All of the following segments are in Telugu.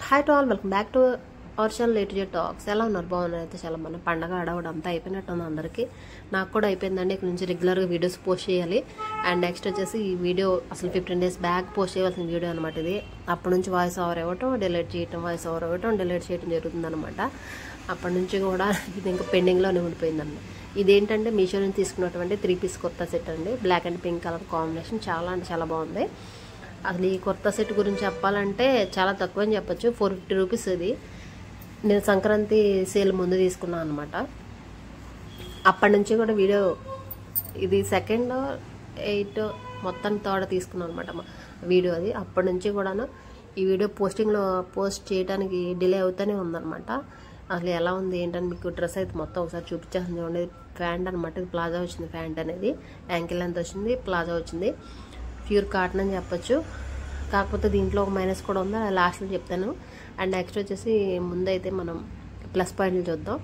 Hi to all, welcome back to our channel A to Z talks. ఎలా ఉన్నారు? బాగున్నారు. అయితే చాలా మన పండగ ఆడవడం అంతా అయిపోయినట్టుంది అందరికీ. నాకు కూడా అయిపోయిందండి. ఇక్కడ నుంచి రెగ్యులర్గా వీడియోస్ పోస్ట్ చేయాలి. అండ్ నెక్స్ట్ వచ్చేసి ఈ వీడియో అసలు 15 days బ్యాక్ పోస్ట్ చేయవలసిన వీడియో అనమాట ఇది. అప్పటి నుంచి వాయిస్ ఓవర్ ఇవ్వటం, డిలీట్ చేయటం, వాయిస్ ఓవర్ ఇవ్వటం, డిలీట్ చేయడం జరుగుతుంది అనమాట. అప్పటి నుంచి కూడా ఇది ఇంకా పెండింగ్లోనే ఉండిపోయిందండి. ఇదేంటంటే మీషో నుంచి తీసుకున్నటువంటి 3 piece కుర్తా సెట్ అండి. Black and pink colour combination చాలా అంటే చాలా బాగుంది. అసలు ఈ కుర్తా సెట్ గురించి చెప్పాలంటే చాలా తక్కువ అని చెప్పచ్చు. 450 రూపీస్ ఇది. నేను సంక్రాంతి సేల్ ముందు తీసుకున్నాను అనమాట. అప్పటి నుంచి కూడా వీడియో ఇది 2nd 8 మొత్తం థర్డ్ తీసుకున్నాను అనమాట వీడియో అది. అప్పటి నుంచి కూడాను ఈ వీడియో పోస్ట్ చేయడానికి డిలే అవుతూనే ఉందన్నమాట. అసలు ఎలా ఉంది ఏంటని మీకు డ్రెస్ అయితే మొత్తం ఒకసారి చూపించేస్తుంది. చూడండి, ప్యాంట్ అనమాట. ఇది ప్లాజా వచ్చింది. ప్యాంట్ అనేది యాంకిల్ లెంత్ వచ్చింది, ప్లాజా వచ్చింది. ప్యూర్ కాటన్ అని చెప్పచ్చు. కాకపోతే దీంట్లో ఒక మైనస్ కూడా ఉంది, లాస్ట్లో చెప్తాను. అండ్ నెక్స్ట్ వచ్చేసి ముందైతే మనం ప్లస్ పాయింట్లు చూద్దాం.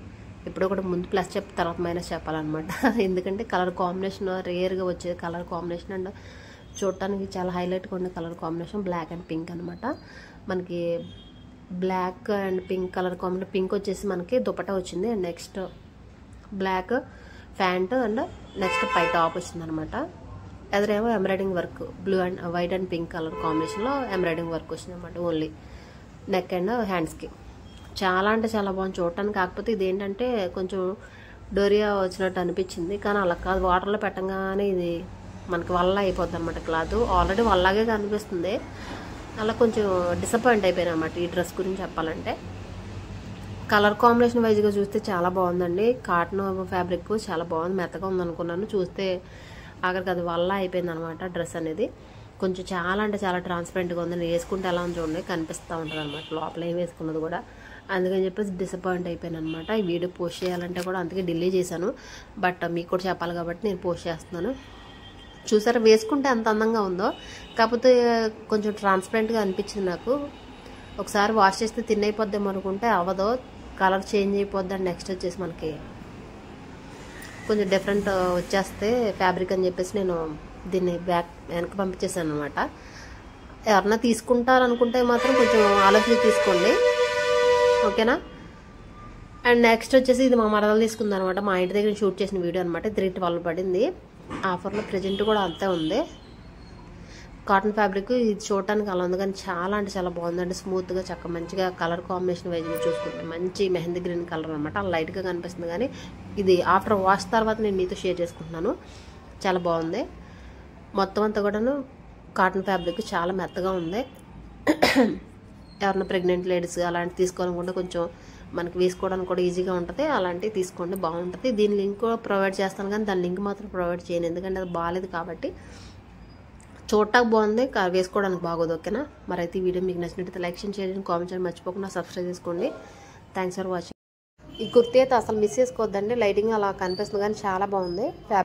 ఇప్పుడు కూడా ముందు ప్లస్ చెప్తే తర్వాత మైనస్ చెప్పాలన్నమాట. ఎందుకంటే కలర్ కాంబినేషన్ రేర్గా వచ్చే కలర్ కాంబినేషన్ అండ్ చూడటానికి చాలా హైలైట్గా ఉన్న colour combination black and pink అనమాట. మనకి black and pink colour combination. Pink వచ్చేసి మనకి దుపట్టా వచ్చింది. And next black pant and next పై టాప్ వచ్చింది అనమాట. ఎదురేమో embroidering work blue and white and pink colour కాంబినేషన్లో ఎంబ్రాయిడింగ్ వర్క్ వచ్చింది అనమాట. ఓన్లీ నెక్ అండ్ హ్యాండ్స్కి చాలా అంటే చాలా బాగుంది చూడటానికి. కాకపోతే ఇదేంటంటే కొంచెం డోరియా వచ్చినట్టు అనిపించింది, కానీ అలా కాదు. వాటర్లో పెట్టగానే ఇది మనకి వల్ల అయిపోద్ది అనమాట. క్లాత్ ఆల్రెడీ వల్లాగే కనిపిస్తుంది. అలా కొంచెం డిసప్పాయింట్ అయిపోయాను అనమాట ఈ డ్రెస్ గురించి చెప్పాలంటే. కలర్ కాంబినేషన్ వైజ్గా చూస్తే చాలా బాగుందండి. కాటన్ ఫ్యాబ్రిక్ చాలా బాగుంది, మెత్తగా ఉందనుకున్నాను. చూస్తే ఆఖరికి అది వల్ల అయిపోయింది అనమాట. డ్రెస్ అనేది కొంచెం చాలా అంటే చాలా ట్రాన్స్పరెంట్గా ఉంది. నేను వేసుకుంటే ఎలా ఉంది చూడండి, కనిపిస్తూ ఉంటుంది అనమాట లోపల ఏం వేసుకున్నది కూడా. అందుకని చెప్పేసి డిసప్పాయింట్ అయిపోయాను అనమాట. ఈ వీడియో పోస్ట్ చేయాలంటే కూడా అందుకే డిలే చేశాను. బట్ మీకు కూడా చెప్పాలి కాబట్టి నేను పోస్ట్ చేస్తున్నాను. చూసారా వేసుకుంటే ఎంత అందంగా ఉందో. కాకపోతే కొంచెం ట్రాన్స్పరెంట్గా అనిపించింది నాకు. ఒకసారి వాష్ చేస్తే తిన్ అయిపోద్దాం అనుకుంటే అవ్వదు, కలర్ చేంజ్ అయిపోద్ది. అండ్ నెక్స్ట్ వచ్చేసి మనకి కొంచెం డిఫరెంట్ వచ్చేస్తే ఫ్యాబ్రిక్ అని చెప్పేసి నేను దీన్ని వెనక్కి పంపించేసాను అనమాట. ఎవరన్నా తీసుకుంటారనుకుంటే మాత్రం కొంచెం ఆలోచించి తీసుకోండి, ఓకేనా. అండ్ నెక్స్ట్ వచ్చేసి ఇది మా మరదలు తీసుకుంది అనమాట. మా ఇంటి దగ్గర షూట్ చేసిన వీడియో అనమాట. 312 పడింది. ఆఫర్లో ప్రెజెంట్ కూడా అంతే ఉంది. కాటన్ ఫ్యాబ్రిక్ ఇది చూడటానికి అలా ఉంది, కానీ చాలా అంటే చాలా బాగుందండి. స్మూత్గా చక్క మంచిగా కలర్ కాంబినేషన్ వైజ్గా చూసుకుంటే మంచి మెహందీ గ్రీన్ కలర్ అనమాట. అలా లైట్గా కనిపిస్తుంది, కానీ ఇది ఆఫ్టర్ వాష్ తర్వాత నేను మీతో షేర్ చేసుకుంటున్నాను. చాలా బాగుంది. మొత్తం అంతా కూడాను కాటన్ ఫ్యాబ్రిక్ చాలా మెత్తగా ఉంది. ఎవరైనా ప్రెగ్నెంట్ లేడీస్ అలాంటివి తీసుకోవాలనుకుంటే కొంచెం మనకి వేసుకోవడానికి కూడా ఈజీగా ఉంటుంది. అలాంటివి తీసుకోండి, బాగుంటుంది. దీని లింక్ కూడా ప్రొవైడ్ చేస్తాను, కానీ దాని లింక్ మాత్రం ప్రొవైడ్ చేయను, ఎందుకంటే అది బాగాలేదు కాబట్టి. చూడటానికి బాగుంది, వేసుకోవడానికి బాగోదు, ఓకేనా. మరి అయితే ఈ వీడియో మీకు నచ్చినట్లయితే లైక్ చేయండి, కామెంట్ చేయండి, మర్చిపోకుండా సబ్స్క్రైబ్ చేసుకోండి. Thanks for watching. ఈ కుర్తీ అయితే అసలు మిస్ చేసుకోవద్దండి. లైటింగ్ అలా కనిపిస్తుంది, కానీ చాలా బాగుంది.